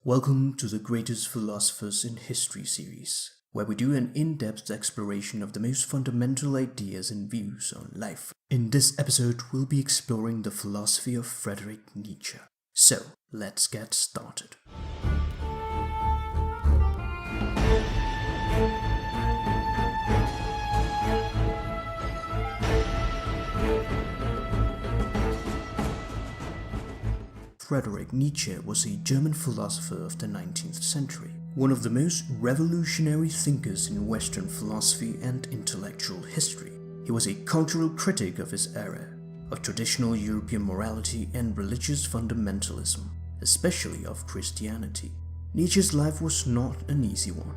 Welcome to the Greatest Philosophers in History series, where we do an in-depth exploration of the most fundamental ideas and views on life. In this episode, we'll be exploring the philosophy of Friedrich Nietzsche. So, let's get started. Friedrich Nietzsche was a German philosopher of the 19th century, one of the most revolutionary thinkers in Western philosophy and intellectual history. He was a cultural critic of his era, of traditional European morality and religious fundamentalism, especially of Christianity. Nietzsche's life was not an easy one.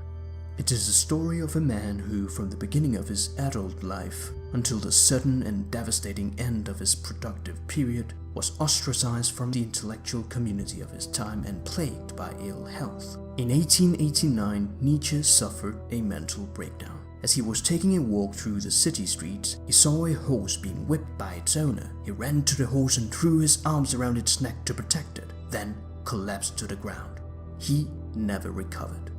It is the story of a man who, from the beginning of his adult life until the sudden and devastating end of his productive period, was ostracized from the intellectual community of his time and plagued by ill health. In 1889, Nietzsche suffered a mental breakdown. As he was taking a walk through the city streets, he saw a horse being whipped by its owner. He ran to the horse and threw his arms around its neck to protect it, then collapsed to the ground. He never recovered.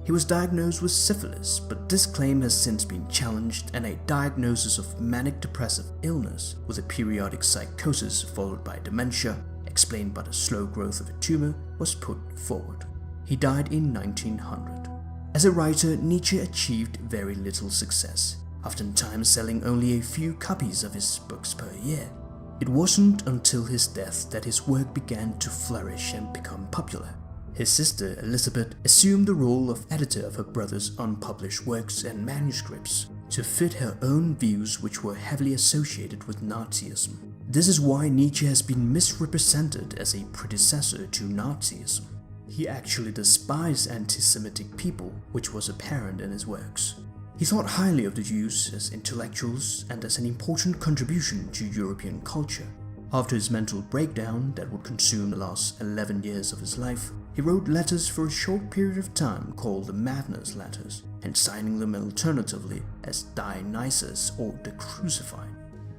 He was diagnosed with syphilis, but this claim has since been challenged, and a diagnosis of manic depressive illness with a periodic psychosis followed by dementia, explained by the slow growth of a tumor, was put forward. He died in 1900. As a writer, Nietzsche achieved very little success, oftentimes selling only a few copies of his books per year. It wasn't until his death that his work began to flourish and become popular. His sister, Elizabeth, assumed the role of editor of her brother's unpublished works and manuscripts to fit her own views, which were heavily associated with Nazism. This is why Nietzsche has been misrepresented as a predecessor to Nazism. He actually despised anti-Semitic people, which was apparent in his works. He thought highly of the Jews as intellectuals and as an important contribution to European culture. After his mental breakdown that would consume the last 11 years of his life, he wrote letters for a short period of time called the Madness Letters, and signing them alternatively as Dionysus or the Crucified.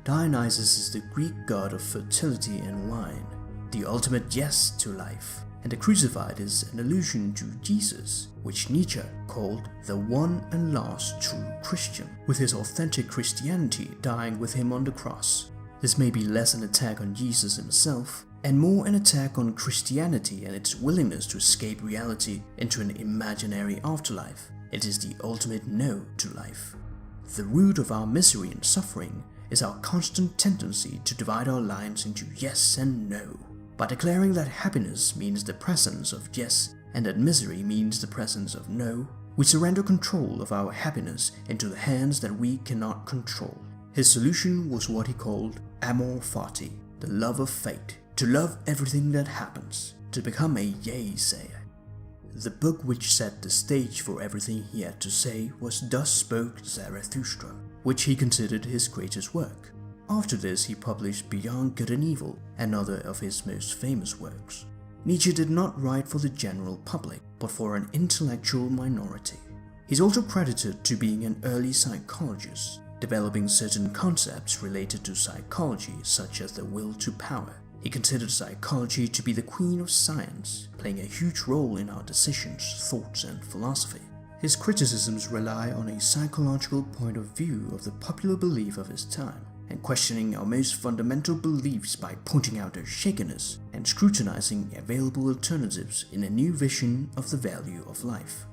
Dionysus is the Greek god of fertility and wine, the ultimate yes to life, and the Crucified is an allusion to Jesus, which Nietzsche called the one and last true Christian, with his authentic Christianity dying with him on the cross. This may be less an attack on Jesus himself, and more an attack on Christianity and its willingness to escape reality into an imaginary afterlife. It is the ultimate no to life. The root of our misery and suffering is our constant tendency to divide our lives into yes and no. By declaring that happiness means the presence of yes and that misery means the presence of no, we surrender control of our happiness into the hands that we cannot control. His solution was what he called amor fati, the love of fate, to love everything that happens, to become a yay-sayer. The book which set the stage for everything he had to say was Thus Spoke Zarathustra, which he considered his greatest work. After this, he published Beyond Good and Evil, another of his most famous works. Nietzsche did not write for the general public, but for an intellectual minority. He's also credited to being an early psychologist, developing certain concepts related to psychology, such as the will to power. He considered psychology to be the queen of science, playing a huge role in our decisions, thoughts, and philosophy. His criticisms rely on a psychological point of view of the popular belief of his time, and questioning our most fundamental beliefs by pointing out their shakiness and scrutinizing available alternatives in a new vision of the value of life.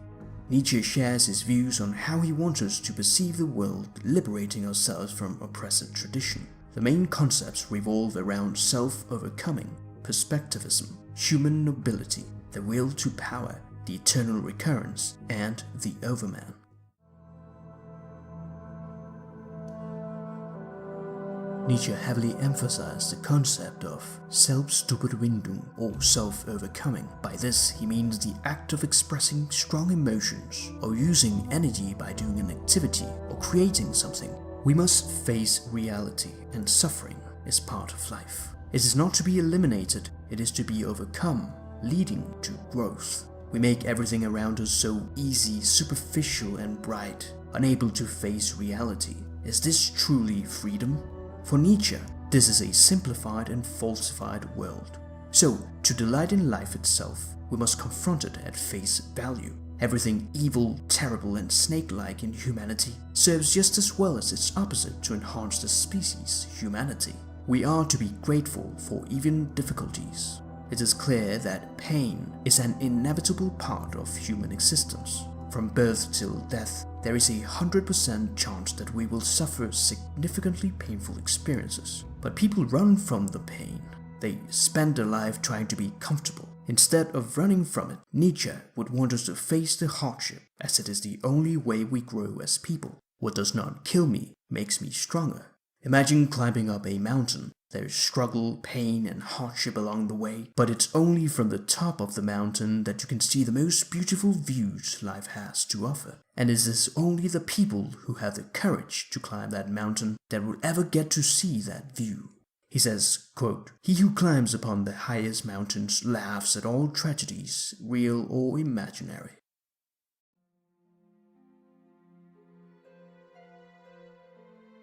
Nietzsche shares his views on how he wants us to perceive the world, liberating ourselves from oppressive tradition. The main concepts revolve around self-overcoming, perspectivism, human nobility, the will to power, the eternal recurrence, and the overman. Nietzsche heavily emphasized the concept of Selbstüberwindung or self-overcoming. By this, he means the act of expressing strong emotions or using energy by doing an activity or creating something. We must face reality, and suffering is part of life. It is not to be eliminated, it is to be overcome, leading to growth. We make everything around us so easy, superficial, and bright, unable to face reality. Is this truly freedom? For Nietzsche, this is a simplified and falsified world. So, to delight in life itself, we must confront it at face value. Everything evil, terrible, and snake-like in humanity serves just as well as its opposite to enhance the species, humanity. We are to be grateful for even difficulties. It is clear that pain is an inevitable part of human existence. From birth till death, there is a 100% chance that we will suffer significantly painful experiences. But people run from the pain. They spend their life trying to be comfortable. Instead of running from it, Nietzsche would want us to face the hardship, as it is the only way we grow as people. What does not kill me makes me stronger. Imagine climbing up a mountain. There is struggle, pain, and hardship along the way, but it's only from the top of the mountain that you can see the most beautiful views life has to offer. And it is only the people who have the courage to climb that mountain that will ever get to see that view. He says, quote, "He who climbs upon the highest mountains laughs at all tragedies, real or imaginary."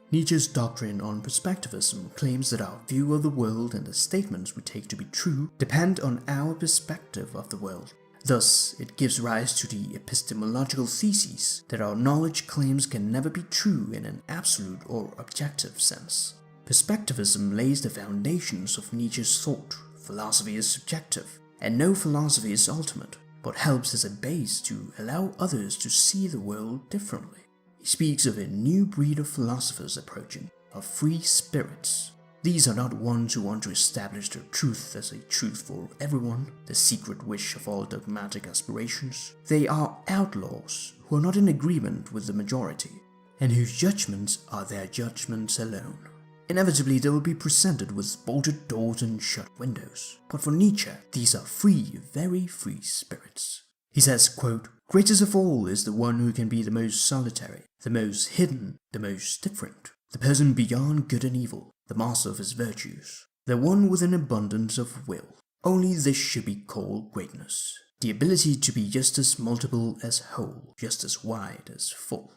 Nietzsche's doctrine on perspectivism claims that our view of the world and the statements we take to be true depend on our perspective of the world. Thus, it gives rise to the epistemological thesis that our knowledge claims can never be true in an absolute or objective sense. Perspectivism lays the foundations of Nietzsche's thought. Philosophy is subjective, and no philosophy is ultimate, but helps as a base to allow others to see the world differently. He speaks of a new breed of philosophers approaching, of free spirits. These are not ones who want to establish their truth as a truth for everyone, the secret wish of all dogmatic aspirations. They are outlaws who are not in agreement with the majority, and whose judgments are their judgments alone. Inevitably, they will be presented with bolted doors and shut windows. But for Nietzsche, these are free, very free spirits. He says, quote, "Greatest of all is the one who can be the most solitary, the most hidden, the most different, the person beyond good and evil, the master of his virtues, the one with an abundance of will. Only this should be called greatness, the ability to be just as multiple as whole, just as wide as full."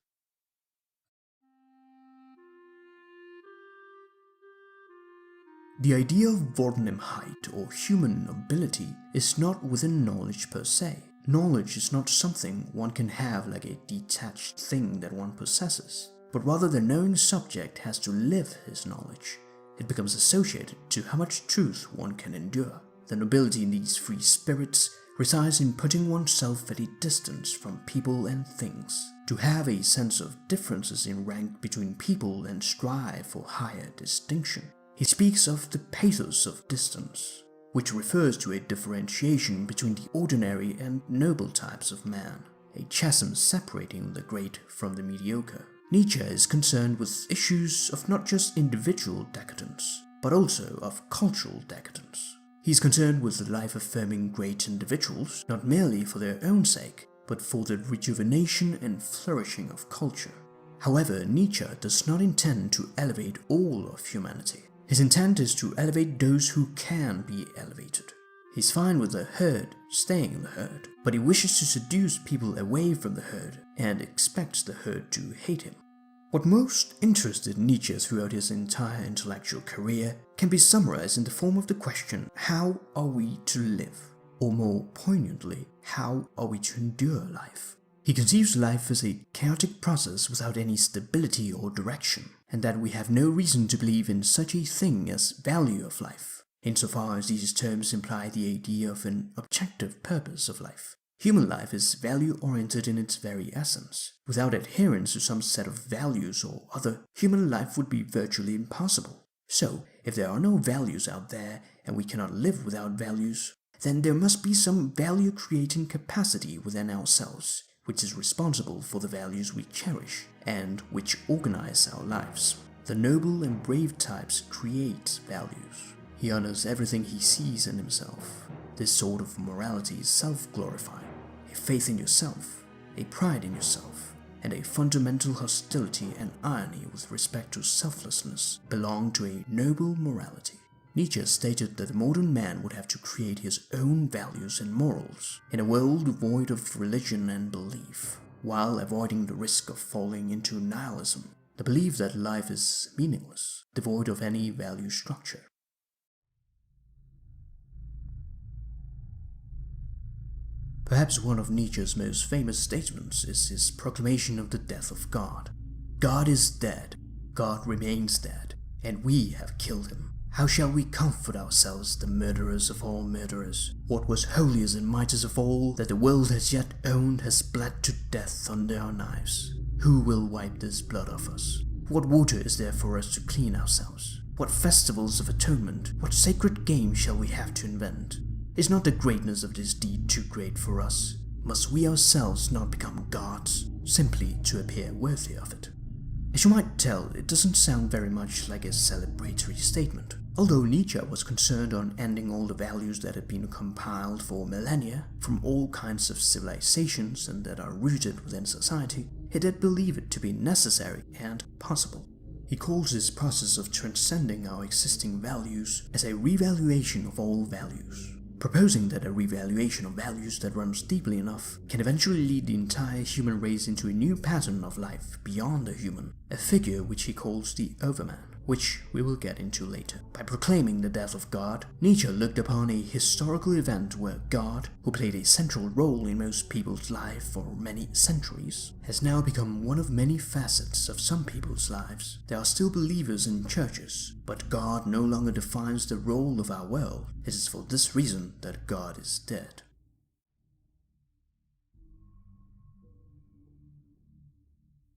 The idea of Vortehnheit or human nobility is not within knowledge per se. Knowledge is not something one can have like a detached thing that one possesses, but rather the knowing subject has to live his knowledge. It becomes associated to how much truth one can endure. The nobility in these free spirits resides in putting oneself at a distance from people and things, to have a sense of differences in rank between people and strive for higher distinction. He speaks of the pathos of distance, which refers to a differentiation between the ordinary and noble types of man, a chasm separating the great from the mediocre. Nietzsche is concerned with issues of not just individual decadence, but also of cultural decadence. He is concerned with the life-affirming great individuals, not merely for their own sake, but for the rejuvenation and flourishing of culture. However, Nietzsche does not intend to elevate all of humanity. His intent is to elevate those who can be elevated. He's fine with the herd staying in the herd, but he wishes to seduce people away from the herd and expects the herd to hate him. What most interested Nietzsche throughout his entire intellectual career can be summarized in the form of the question, how are we to live? Or more poignantly, how are we to endure life? He conceives life as a chaotic process without any stability or direction, and that we have no reason to believe in such a thing as value of life, insofar as these terms imply the idea of an objective purpose of life. Human life is value-oriented in its very essence. Without adherence to some set of values or other, human life would be virtually impossible. So, if there are no values out there and we cannot live without values, then there must be some value-creating capacity within ourselves, which is responsible for the values we cherish and which organize our lives. The noble and brave types create values. He honors everything he sees in himself. This sort of morality is self-glorifying, a faith in yourself, a pride in yourself, and a fundamental hostility and irony with respect to selflessness belong to a noble morality. Nietzsche stated that the modern man would have to create his own values and morals in a world void of religion and belief, while avoiding the risk of falling into nihilism, the belief that life is meaningless, devoid of any value structure. Perhaps one of Nietzsche's most famous statements is his proclamation of the death of God. God is dead, God remains dead, and we have killed him. How shall we comfort ourselves, the murderers of all murderers? What was holiest and mightiest of all that the world has yet owned has bled to death under our knives. Who will wipe this blood off us? What water is there for us to clean ourselves? What festivals of atonement, what sacred games shall we have to invent? Is not the greatness of this deed too great for us? Must we ourselves not become gods, simply to appear worthy of it? As you might tell, it doesn't sound very much like a celebratory statement. Although Nietzsche was concerned on ending all the values that had been compiled for millennia from all kinds of civilizations and that are rooted within society, he did believe it to be necessary and possible. He calls this process of transcending our existing values as a revaluation of all values, proposing that a revaluation of values that runs deeply enough can eventually lead the entire human race into a new pattern of life beyond the human, a figure which he calls the overman, which we will get into later. By proclaiming the death of God, Nietzsche looked upon a historical event where God, who played a central role in most people's lives for many centuries, has now become one of many facets of some people's lives. There are still believers in churches, but God no longer defines the role of our world. It is for this reason that God is dead.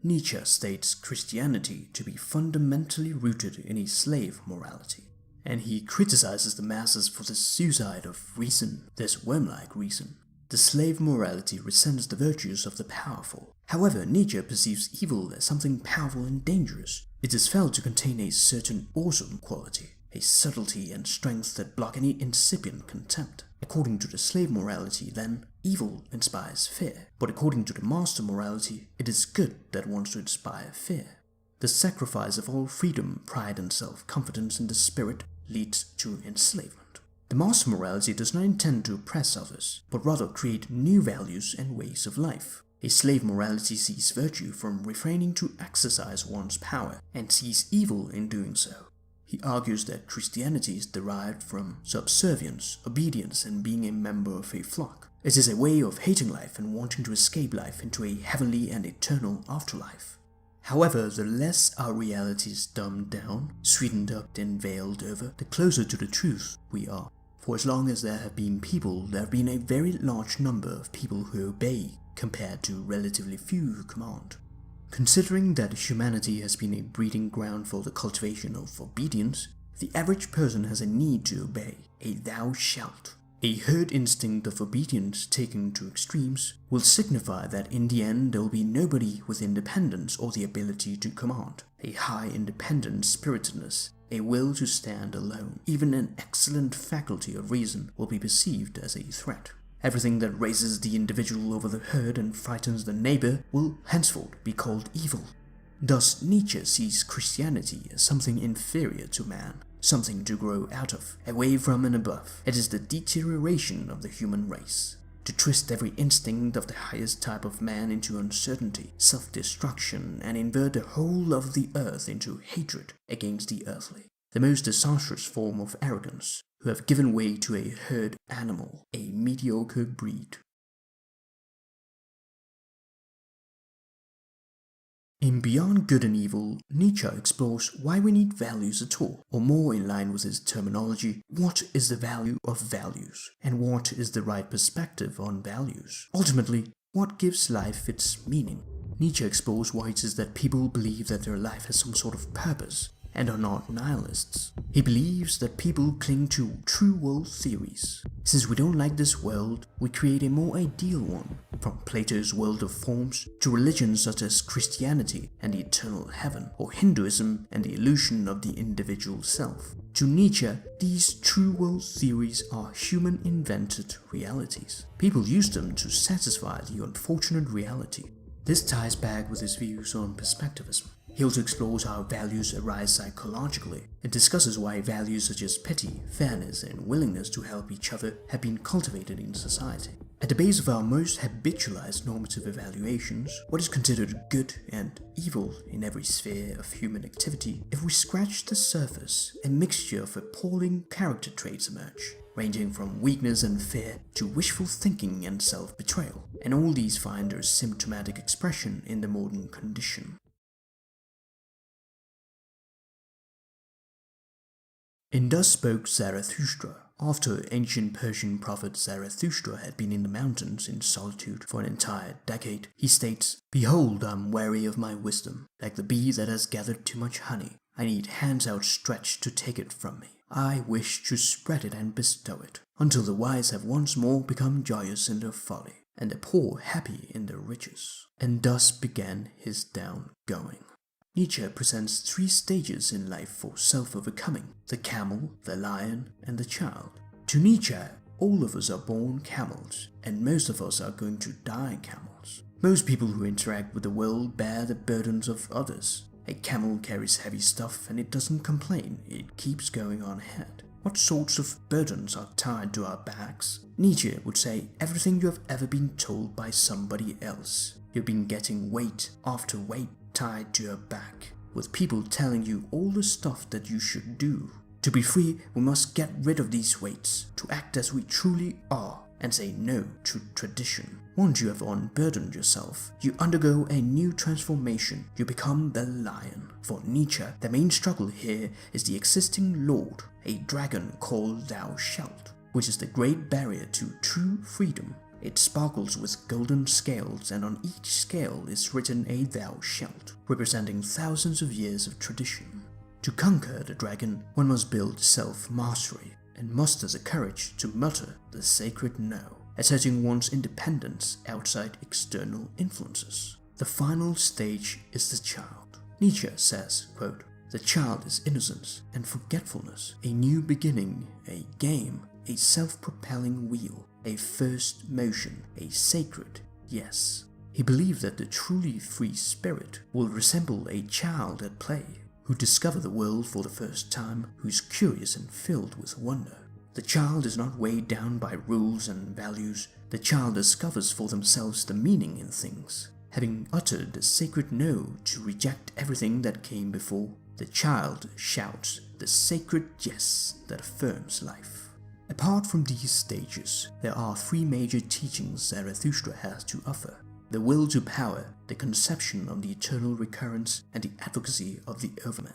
Nietzsche states Christianity to be fundamentally rooted in a slave morality, and he criticizes the masses for this suicide of reason, this worm-like reason. The slave morality resents the virtues of the powerful. However, Nietzsche perceives evil as something powerful and dangerous. It is felt to contain a certain awesome quality, a subtlety and strength that block any incipient contempt. According to the slave morality, then, evil inspires fear, but according to the master morality, it is good that wants to inspire fear. The sacrifice of all freedom, pride and self-confidence in the spirit leads to enslavement. The master morality does not intend to oppress others, but rather create new values and ways of life. A slave morality sees virtue from refraining to exercise one's power, and sees evil in doing so. He argues that Christianity is derived from subservience, obedience, and being a member of a flock. It is a way of hating life and wanting to escape life into a heavenly and eternal afterlife. However, the less our reality is dumbed down, sweetened up and veiled over, the closer to the truth we are. For as long as there have been people, there have been a very large number of people who obey, compared to relatively few who command. Considering that humanity has been a breeding ground for the cultivation of obedience, the average person has a need to obey, a thou shalt. A herd instinct of obedience taken to extremes will signify that in the end there will be nobody with independence or the ability to command. A high independent spiritedness, a will to stand alone, even an excellent faculty of reason will be perceived as a threat. Everything that raises the individual over the herd and frightens the neighbor will henceforth be called evil. Thus, Nietzsche sees Christianity as something inferior to man, something to grow out of, away from and above. It is the deterioration of the human race. To twist every instinct of the highest type of man into uncertainty, self-destruction, and invert the whole of the earth into hatred against the earthly. The most disastrous form of arrogance, who have given way to a herd animal, a mediocre breed. In Beyond Good and Evil, Nietzsche explores why we need values at all, or more in line with his terminology, what is the value of values, and what is the right perspective on values. Ultimately, what gives life its meaning. Nietzsche explores why it is that people believe that their life has some sort of purpose, and are not nihilists. He believes that people cling to true world theories. Since we don't like this world, we create a more ideal one, from Plato's world of forms to religions such as Christianity and the eternal heaven, or Hinduism and the illusion of the individual self. To Nietzsche, these true world theories are human-invented realities. People use them to satisfy the unfortunate reality. This ties back with his views on perspectivism. He also explores how values arise psychologically and discusses why values such as pity, fairness, and willingness to help each other have been cultivated in society. At the base of our most habitualized normative evaluations, what is considered good and evil in every sphere of human activity, if we scratch the surface, a mixture of appalling character traits emerge. ranging from weakness and fear to wishful thinking and self-betrayal, and all these find their symptomatic expression in the modern condition. And thus spoke Zarathustra. After ancient Persian prophet Zarathustra had been in the mountains in solitude for an entire decade, he states, "Behold, I am weary of my wisdom. Like the bee that has gathered too much honey, I need hands outstretched to take it from me. I wish to spread it and bestow it, until the wise have once more become joyous in their folly, and the poor happy in their riches." And thus began his down-going. Nietzsche presents three stages in life for self-overcoming: the camel, the lion, and the child. To Nietzsche, all of us are born camels, and most of us are going to die camels. Most people who interact with the world bear the burdens of others. A camel carries heavy stuff and it doesn't complain, it keeps going on ahead. What sorts of burdens are tied to our backs? Nietzsche would say everything you have ever been told by somebody else. You've been getting weight after weight tied to your back, with people telling you all the stuff that you should do. To be free, we must get rid of these weights, to act as we truly are, and say no to tradition. Once you have unburdened yourself, you undergo a new transformation. You become the lion. For Nietzsche, the main struggle here is the existing lord, a dragon called thou shalt, which is the great barrier to true freedom. It sparkles with golden scales, and on each scale is written a thou shalt, representing thousands of years of tradition. To conquer the dragon, one must build self-mastery, and muster the courage to mutter the sacred no, asserting one's independence outside external influences. The final stage is the child. Nietzsche says, quote, "The child is innocence and forgetfulness, a new beginning, a game, a self-propelling wheel, a first motion, a sacred yes." He believed that the truly free spirit will resemble a child at play, who discover the world for the first time, who is curious and filled with wonder. The child is not weighed down by rules and values. The child discovers for themselves the meaning in things. Having uttered the sacred no to reject everything that came before, the child shouts the sacred yes that affirms life. Apart from these stages, there are three major teachings Zarathustra has to offer: the will to power, the conception of the eternal recurrence, and the advocacy of the overman.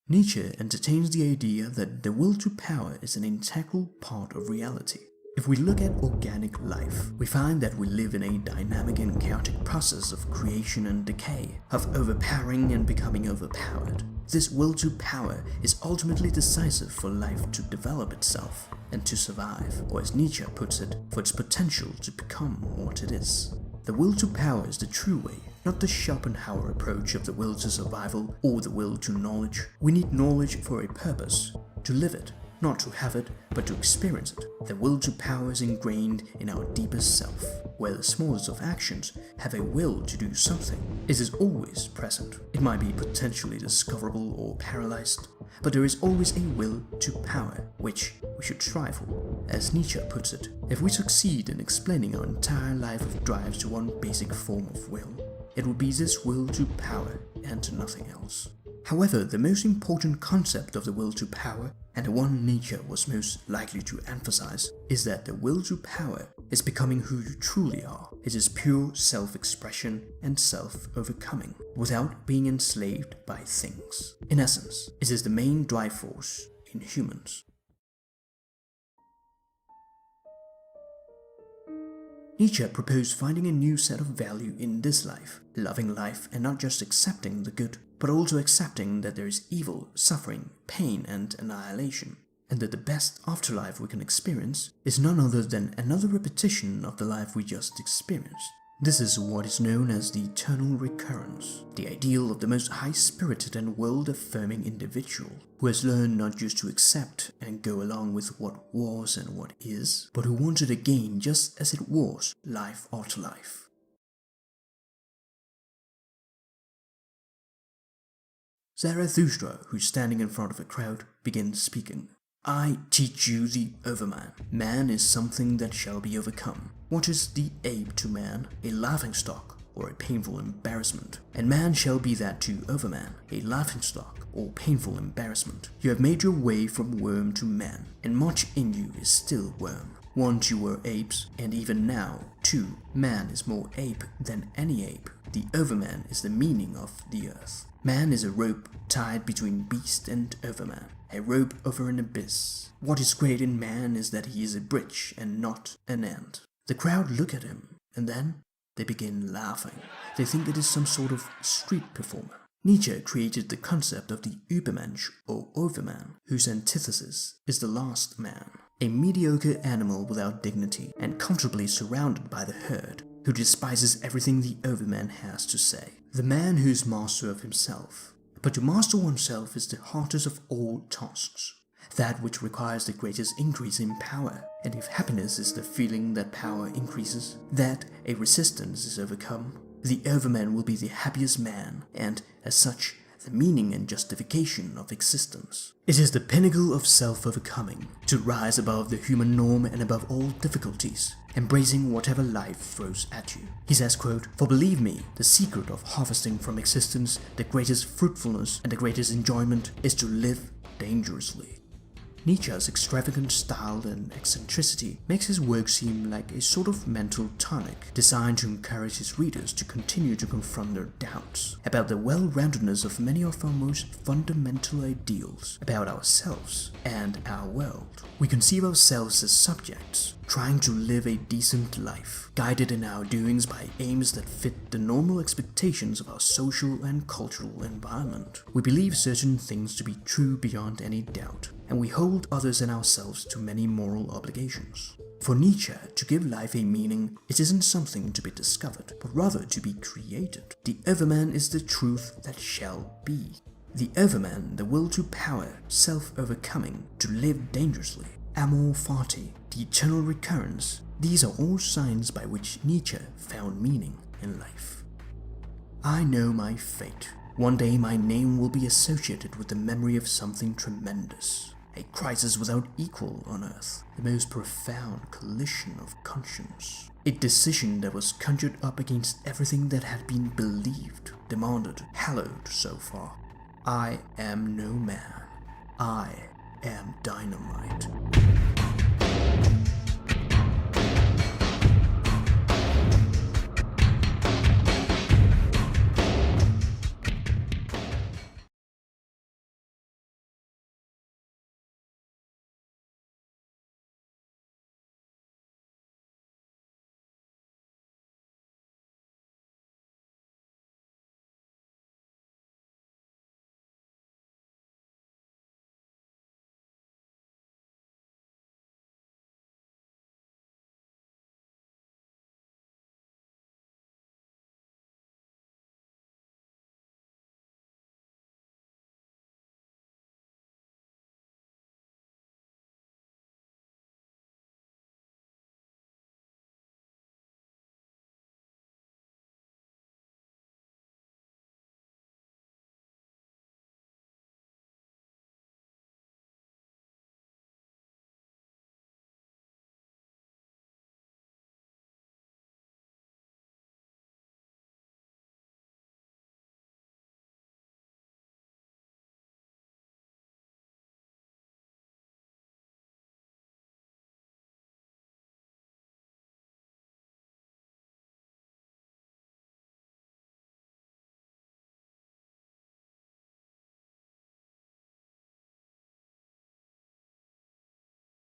Nietzsche entertains the idea that the will to power is an integral part of reality. If we look at organic life, we find that we live in a dynamic and chaotic process of creation and decay, of overpowering and becoming overpowered. This will to power is ultimately decisive for life to develop itself and to survive, or as Nietzsche puts it, for its potential to become what it is. The will to power is the true way, not the Schopenhauer approach of the will to survival or the will to knowledge. We need knowledge for a purpose, to live it, not to have it, but to experience it. The will to power is ingrained in our deepest self, where the smallest of actions have a will to do something. It is always present. It might be potentially discoverable or paralyzed, but there is always a will to power, which we should strive for. As Nietzsche puts it, if we succeed in explaining our entire life of drives to one basic form of will, it would be this will to power and to nothing else. However, the most important concept of the will to power, and the one Nietzsche was most likely to emphasize, is that the will to power is becoming who you truly are. It is pure self-expression and self-overcoming, without being enslaved by things. In essence, it is the main drive force in humans. Nietzsche proposed finding a new set of value in this life, loving life and not just accepting the good, but also accepting that there is evil, suffering, pain and annihilation, and that the best afterlife we can experience is none other than another repetition of the life we just experienced. This is what is known as the eternal recurrence, the ideal of the most high-spirited and world-affirming individual, who has learned not just to accept and go along with what was and what is, but who wants it again just as it was, life after life. Zarathustra, who's standing in front of a crowd, begins speaking. "I teach you the overman. Man is something that shall be overcome. What is the ape to man? A laughingstock, or a painful embarrassment, and man shall be that to overman, a laughingstock or painful embarrassment. You have made your way from worm to man, and much in you is still worm. Once you were apes, and even now, too, man is more ape than any ape. The overman is the meaning of the earth. Man is a rope tied between beast and overman, a rope over an abyss. What is great in man is that he is a bridge and not an end. The crowd look at him, and then they begin laughing. They think it is some sort of street performer. Nietzsche created the concept of the Übermensch or overman, whose antithesis is the last man, a mediocre animal without dignity and comfortably surrounded by the herd, who despises everything the overman has to say. The man who is master of himself. But to master oneself is the hardest of all tasks, that which requires the greatest increase in power. And if happiness is the feeling that power increases, that a resistance is overcome, the overman will be the happiest man, and, as such, the meaning and justification of existence. It is the pinnacle of self-overcoming, to rise above the human norm and above all difficulties, embracing whatever life throws at you. He says, quote, "For believe me, the secret of harvesting from existence the greatest fruitfulness and the greatest enjoyment is to live dangerously." Nietzsche's extravagant style and eccentricity makes his work seem like a sort of mental tonic designed to encourage his readers to continue to confront their doubts about the well-roundedness of many of our most fundamental ideals about ourselves and our world. We conceive ourselves as subjects, trying to live a decent life, guided in our doings by aims that fit the normal expectations of our social and cultural environment. We believe certain things to be true beyond any doubt, and we hold others and ourselves to many moral obligations. For Nietzsche, to give life a meaning, it isn't something to be discovered, but rather to be created. The overman is the truth that shall be. The overman, the will to power, self-overcoming, to live dangerously. Amor, fati, the eternal recurrence, these are all signs by which Nietzsche found meaning in life. I know my fate. One day my name will be associated with the memory of something tremendous, a crisis without equal on earth, the most profound collision of conscience, a decision that was conjured up against everything that had been believed, demanded, hallowed so far. I am no man. I am dynamite.